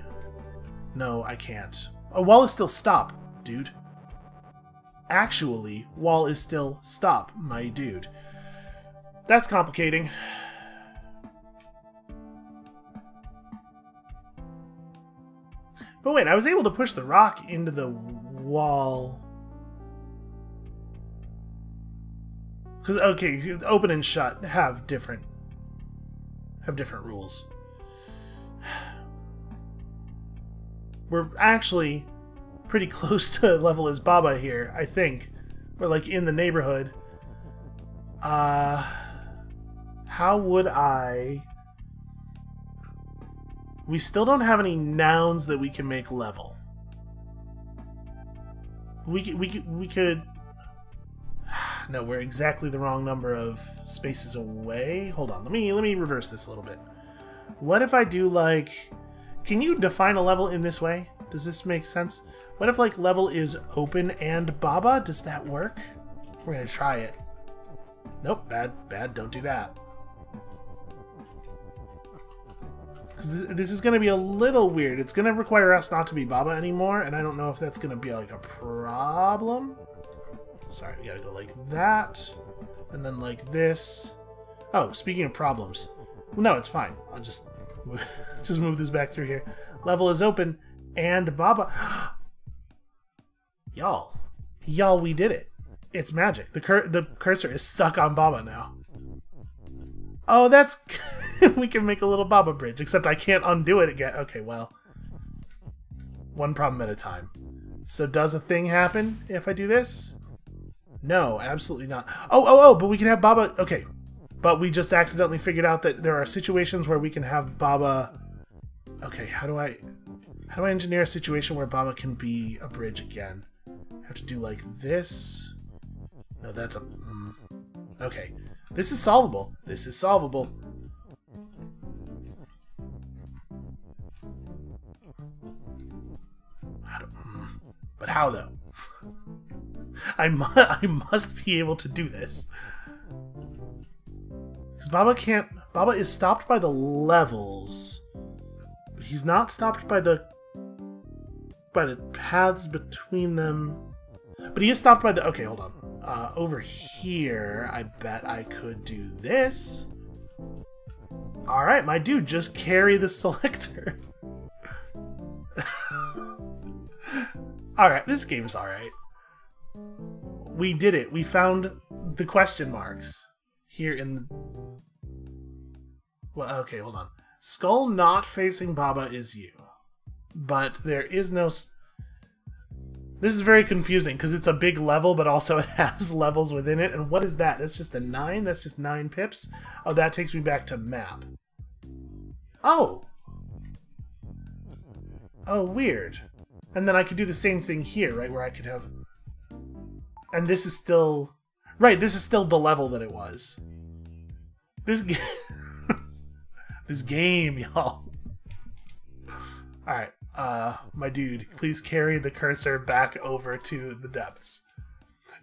No, I can't. Oh, wall is still stop, dude. Actually, wall is still stop, my dude. That's complicating. But wait, I was able to push the rock into the wall. Because, okay, open and shut have different rules. We're actually pretty close to level as Baba here, I think. We're like in the neighborhood. How would I... We still don't have any nouns that we can make level. We could... No, we're exactly the wrong number of spaces away. Hold on, let me reverse this a little bit. What if I do like... Can you define a level in this way? Does this make sense? What if like level is open and Baba? Does that work? We're gonna try it. Nope, bad, don't do that. Because this is going to be a little weird. It's going to require us not to be Baba anymore, and I don't know if that's going to be like a problem. Sorry, we got to go like that, and then like this. Oh, speaking of problems. No, it's fine. I'll just move this back through here. Level is open, and Baba... Y'all, we did it. It's magic. The cursor is stuck on Baba now. Oh, that's... We can make a little Baba bridge, except I can't undo it again. Okay, well. One problem at a time. So does a thing happen if I do this? No, absolutely not. Oh, but we can have Baba... Okay. But we just accidentally figured out that there are situations where we can have Baba... Okay, how do I engineer a situation where Baba can be a bridge again? I have to do like this... No, that's a... Okay. This is solvable. This is solvable. But how, though? I must be able to do this. Because Baba is stopped by the levels. But he's not stopped by the paths between them. But he is stopped by the... Okay, hold on. Over here, I bet I could do this. Alright, my dude, just carry the selector. Alright, this game's alright. We did it. We found the question marks here in the... Well, okay, hold on. Skull not facing Baba is you. But there is no... This is very confusing, because it's a big level, but also it has levels within it. And what is that? That's just a 9? That's just 9 pips? Oh, that takes me back to map. Oh! Oh, weird. And then I could do the same thing here, right? Where I could have... And this is still... Right, this is still the level that it was. This game, y'all. Alright. My dude, please carry the cursor back over to the depths.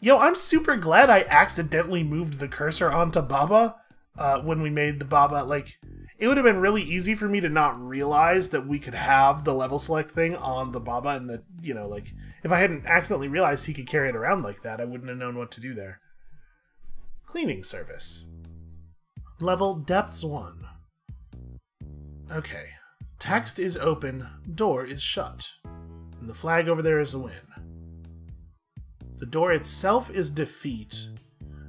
Yo, I'm super glad I accidentally moved the cursor onto Baba when we made the Baba. Like, it would have been really easy for me to not realize that we could have the level select thing on the Baba, and that, you know, like, if I hadn't accidentally realized he could carry it around like that, I wouldn't have known what to do there. Cleaning service. Level depths 1. Okay. Text is open, door is shut, and the flag over there is a win. The door itself is defeat,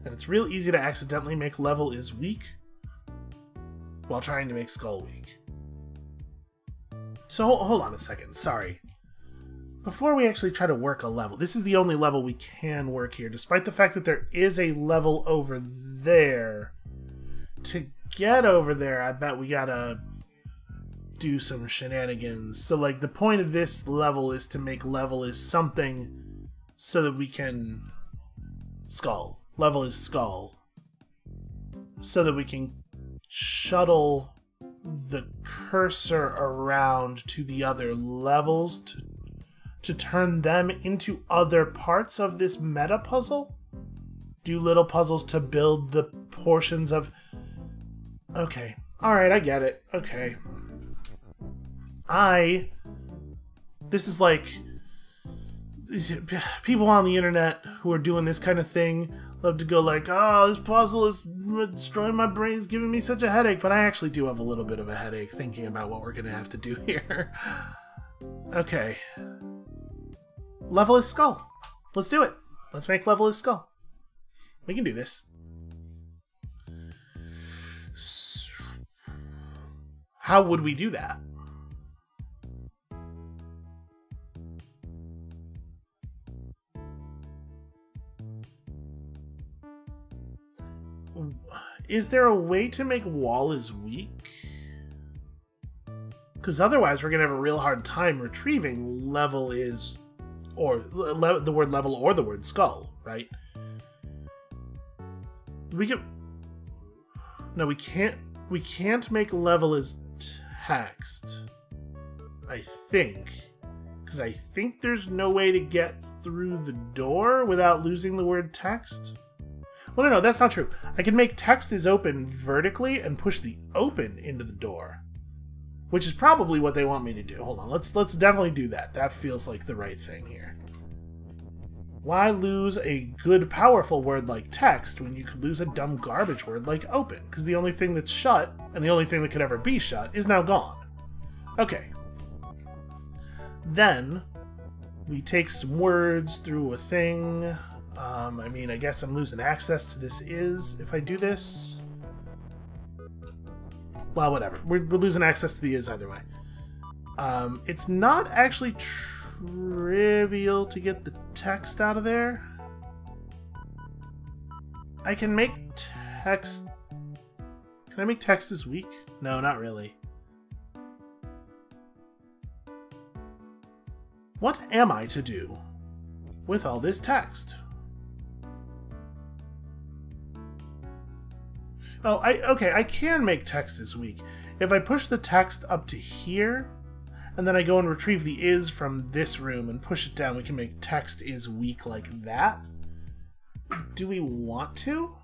and it's real easy to accidentally make level is weak while trying to make skull weak. So hold on a second, sorry. Before we actually try to work a level, this is the only level we can work here, despite the fact that there is a level over there. To get over there, I bet we gotta do some shenanigans. So, like, the point of this level is to make level is something so that we can skull. Level is skull. So that we can shuttle the cursor around to the other levels to turn them into other parts of this meta puzzle? Do little puzzles to build the portions of... Okay. Alright, I get it. Okay. This is like... People on the internet who are doing this kind of thing love to go like, oh, this puzzle is destroying my brain, it's giving me such a headache. But I actually do have a little bit of a headache thinking about what we're going to have to do here. Okay. Level is skull. Let's do it. Let's make level is skull. We can do this. How would we do that? Is there a way to make wall is weak? Because otherwise we're going to have a real hard time retrieving level is... Or the word level or the word skull, right? We can... No, we can't... We can't make level as text. I think. Because I think there's no way to get through the door without losing the word text. Well, no, that's not true. I can make text is open vertically and push the open into the door. Which is probably what they want me to do. Hold on, let's definitely do that. That feels like the right thing here. Why lose a good, powerful word like text when you could lose a dumb garbage word like open? Because the only thing that's shut, and the only thing that could ever be shut, is now gone. Okay. Then, we take some words through a thing. I mean, I guess I'm losing access to this is if I do this. Well, whatever. We're losing access to the is either way. It's not actually trivial to get the text out of there. I can make text... Can I make text as weak? No, not really. What am I to do with all this text? Oh, okay, I can make text as weak. If I push the text up to here, and then I go and retrieve the is from this room and push it down, we can make text is weak like that. Do we want to?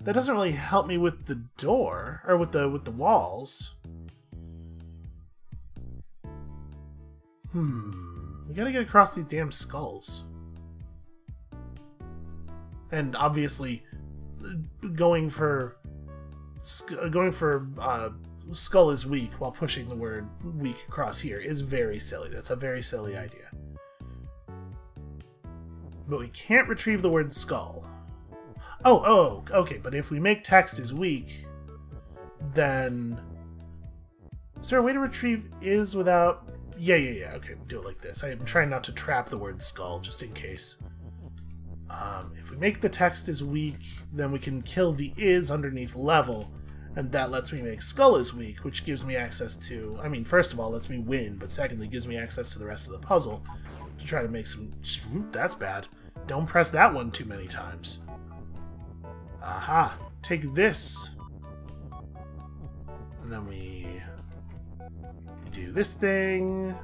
That doesn't really help me with the door, or with the walls. We gotta get across these damn skulls. And obviously, going for skull is weak while pushing the word weak across here is very silly. That's a very silly idea. But we can't retrieve the word skull. Oh, okay, but if we make text is weak, then... Is there a way to retrieve is without... Yeah, okay, we'll do it like this. I am trying not to trap the word skull, just in case. If we make the text is weak, then we can kill the is underneath level, and that lets me make skull is weak, which gives me access to... I mean, first of all, lets me win, but secondly, gives me access to the rest of the puzzle to try to make some... That's bad. Don't press that one too many times. Aha! Take this! And then we do this thing.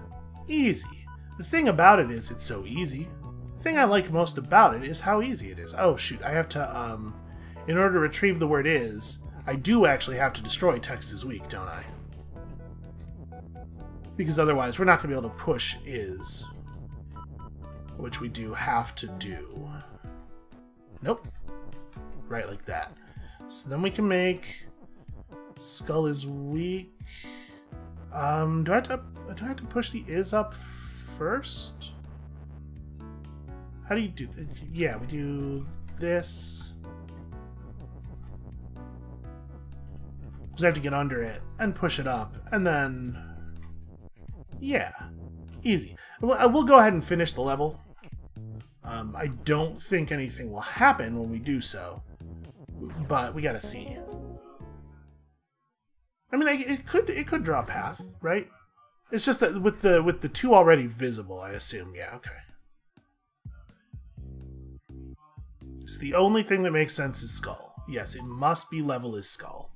Easy. The thing about it is it's so easy. The thing I like most about it is how easy it is. Oh shoot, I have to, in order to retrieve the word is, I do actually have to destroy text is weak, don't I? Because otherwise we're not going to be able to push is. Which we do have to do. Nope. Right like that. So then we can make skull is weak. Do I have to push the is up first? How do you do that? Yeah, we do this. Because I have to get under it and push it up, and then yeah, easy. We'll go ahead and finish the level. I don't think anything will happen when we do so, but we gotta see. I mean, it could draw a path, right? It's just that with the two already visible, I assume. Yeah, okay. It's the only thing that makes sense is skull. Yes, it must be level is skull.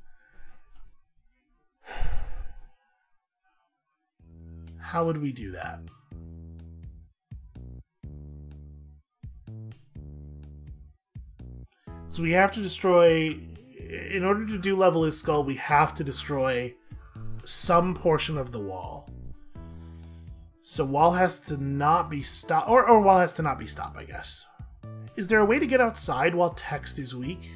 How would we do that? So we have to destroy... In order to do level is skull, we have to destroy some portion of the wall. So wall has to not be stopped, or wall has to not be stopped, I guess. Is there a way to get outside while text is weak?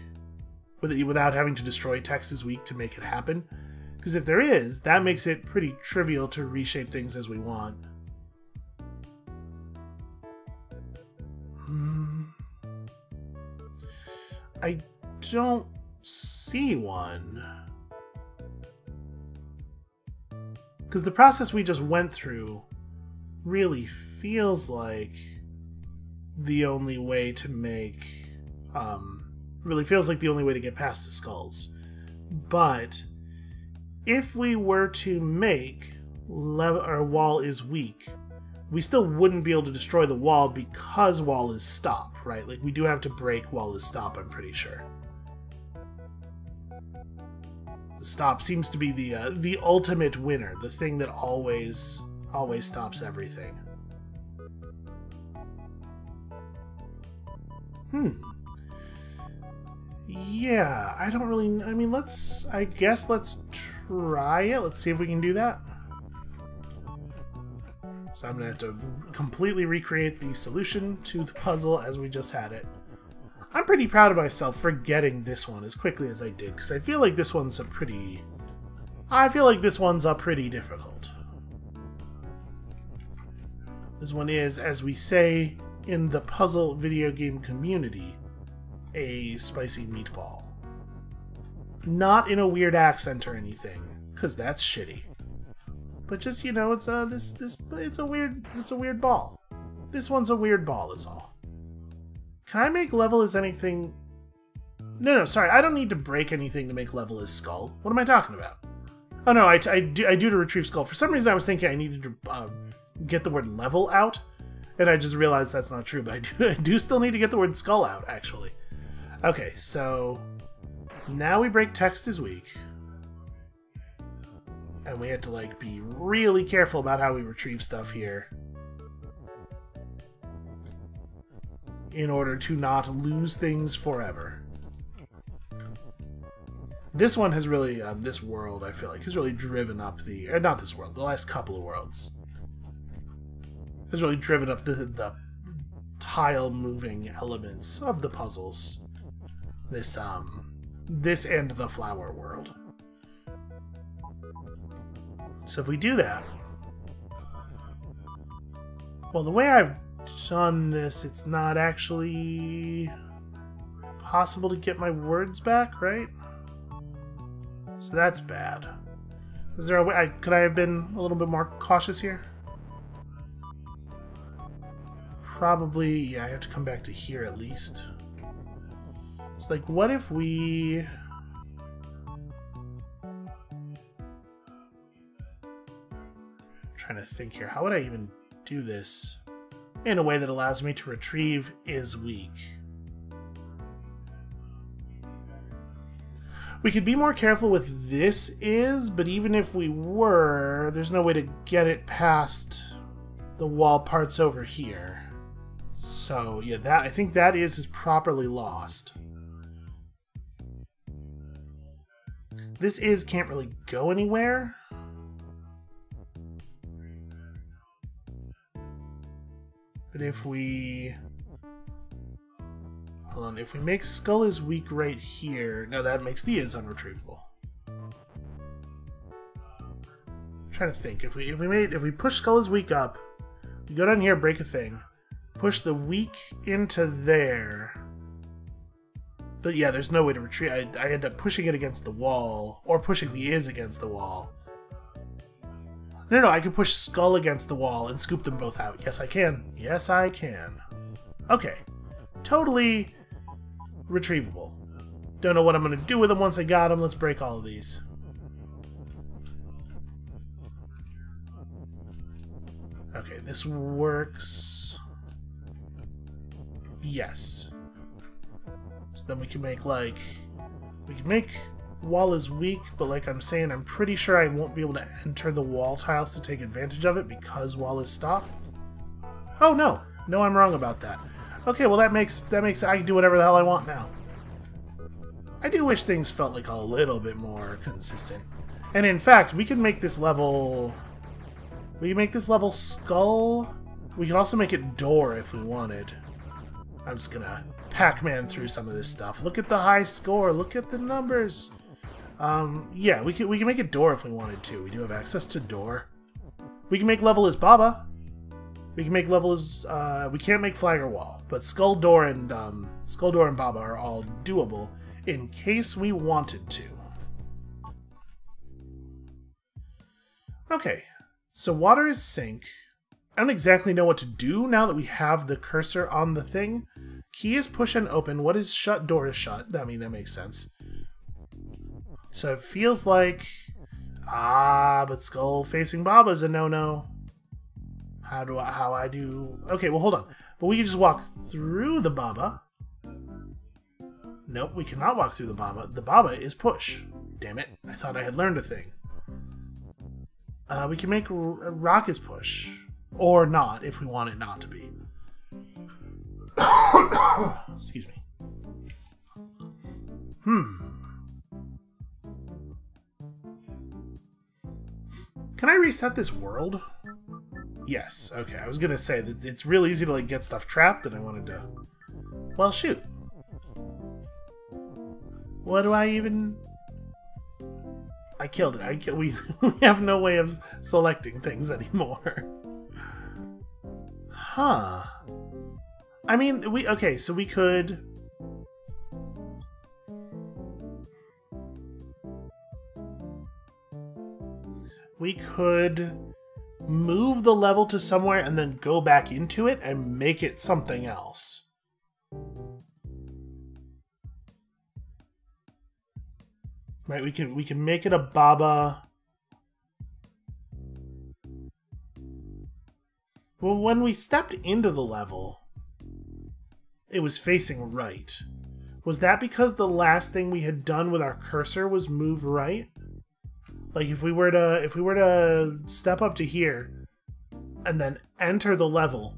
Without having to destroy text is weak to make it happen? Because if there is, that makes it pretty trivial to reshape things as we want. I don't see one. Because the process we just went through really feels like the only way to make... really feels like the only way to get past the skulls. But if we were to make wall is weak, we still wouldn't be able to destroy the wall because wall is stop, right? Like, we do have to break wall is stop, I'm pretty sure. Stop seems to be the ultimate winner, the thing that always stops everything. Yeah, I don't really... I mean, I guess let's try it. Let's see if we can do that. So I'm going to have to completely recreate the solution to the puzzle as we just had it. I'm pretty proud of myself for getting this one as quickly as I did, because I feel like this one's pretty difficult. This one is, as we say in the puzzle video game community, a spicy meatball. Not in a weird accent or anything, because that's shitty. But just, you know, it's a weird ball. This one's a weird ball is all. Can I make level as anything? No, sorry, I don't need to break anything to make level as skull. What am I talking about? Oh no, I do to retrieve skull. For some reason I was thinking I needed to get the word level out, and I just realized that's not true, but I do still need to get the word skull out, actually. Okay, so now we break text is weak. And we had to, like, be really careful about how we retrieve stuff here in order to not lose things forever. This one has really, this world, I feel like, has really driven up the, not this world, the last couple of worlds. Has really driven up the tile-moving elements of the puzzles. This and the flower world. So if we do that... Well, the way I've done this, it's not actually possible to get my words back, right? So that's bad. Is there a way... could I have been a little bit more cautious here? Probably... yeah, I have to come back to here at least. It's like, what if we... I'm trying to think here. How would I even do this in a way that allows me to retrieve is weak? We could be more careful with this is, but even if we were, there's no way to get it past the wall parts over here. So, yeah, that I think that is properly lost. This is can't really go anywhere. But if we... hold on, if we make skull is weak right here... no, that makes the is unretrievable. I'm trying to think. If we push skull is weak up, we go down here, break a thing, push the weak into there... but yeah, there's no way to retrieve. I end up pushing it against the wall, or pushing the is against the wall. No, I can push skull against the wall and scoop them both out. Yes, I can. Yes, I can. Okay. Totally retrievable. Don't know what I'm going to do with them once I got them. Let's break all of these. Okay, this works. Yes. So then we can make, like... we can make wall is weak, but like I'm saying, I'm pretty sure I won't be able to enter the wall tiles to take advantage of it because wall is stop. Oh, no. No, I'm wrong about that. Okay, well that makes I can do whatever the hell I want now. I do wish things felt like a little bit more consistent. And in fact, we can make this level... we can make this level skull. We can also make it door if we wanted. I'm just gonna Pac-Man through some of this stuff. Look at the high score. Look at the numbers. Yeah, we can make it door if we wanted to. We do have access to door. We can make level as Baba. We can make level as we can't make flag or wall, but Skull Door and Baba are all doable in case we wanted to. Okay, so water is sink. I don't exactly know what to do now that we have the cursor on the thing. Key is push and open. What is shut? Door is shut. I mean, that makes sense. So it feels like... but skull facing Baba is a no-no. How I do... okay, well, hold on. But we can just walk through the Baba. Nope, we cannot walk through the Baba. The Baba is push. Damn it. I thought I had learned a thing. We can make rock is push. Or not, if we want it not to be. Excuse me. Can I reset this world? Yes, okay. I was gonna say that it's real easy to like get stuff trapped and I wanted to... well, shoot. What do I even... I killed it. We have no way of selecting things anymore. Huh. I mean, okay, so we could... we could move the level to somewhere and then go back into it and make it something else. Right, we can make it a Baba. Well, when we stepped into the level, it was facing right. Was that because the last thing we had done with our cursor was move right? Like if we were to step up to here and then enter the level.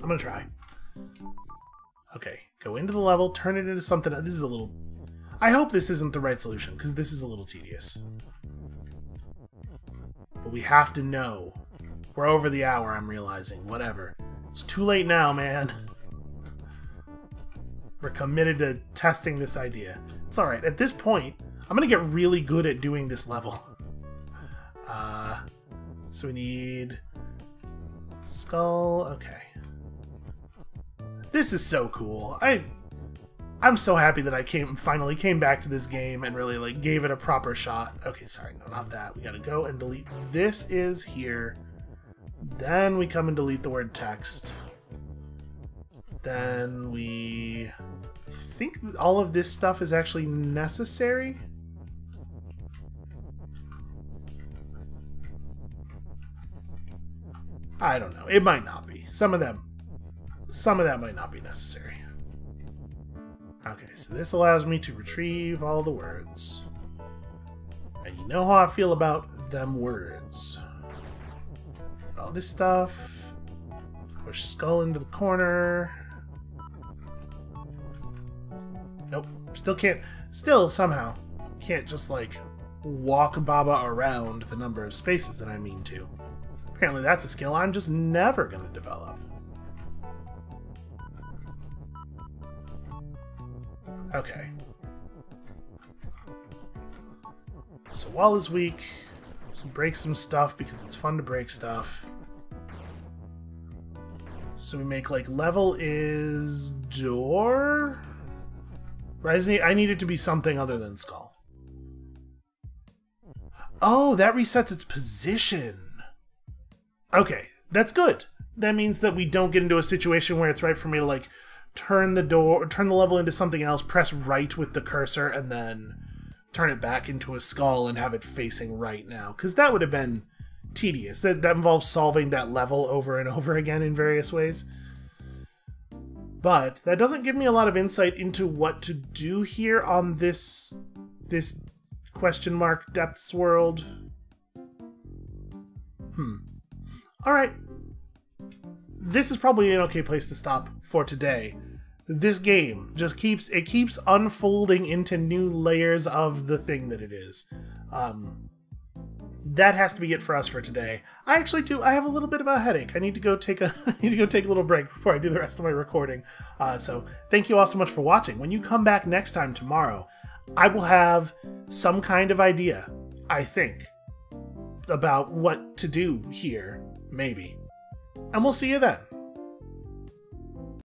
I'm gonna try. Okay, go into the level, turn it into something. This is a little... I hope this isn't the right solution, because this is a little tedious. But we have to know. We're over the hour, I'm realizing. Whatever. It's too late now, man. We're committed to testing this idea. It's alright. At this point, I'm going to get really good at doing this level. So we need... skull. Okay. This is so cool. I'm so happy that I finally came back to this game and really like gave it a proper shot. Okay, sorry, no, not that. We gotta go and delete. This is here. Then we come and delete the word text. Then we think all of this stuff is actually necessary. I don't know. It might not be. Some of that might not be necessary. Okay, so this allows me to retrieve all the words. And you know how I feel about them words. All this stuff. Push skull into the corner. Nope. Still somehow can't just like walk Baba around the number of spaces that I mean to. Apparently that's a skill I'm just never going to develop. Okay. So wall is weak. So break some stuff because it's fun to break stuff. So we make like level is door? Right? I need it to be something other than skull. Oh, that resets its position. Okay, that's good. That means that we don't get into a situation where it's right for me to like turn the level into something else, press right with the cursor, and then turn it back into a skull and have it facing right now. Because that would have been tedious. That involves solving that level over and over again in various ways. But that doesn't give me a lot of insight into what to do here on this question mark depths world. Alright. This is probably an okay place to stop for today. This game just keeps unfolding into new layers of the thing that it is. That has to be it for us for today. I have a little bit of a headache. I need to go take a little break before I do the rest of my recording. So thank you all so much for watching. When you come back next time tomorrow, I will have some kind of idea, I think, about what to do here, maybe. And we'll see you then.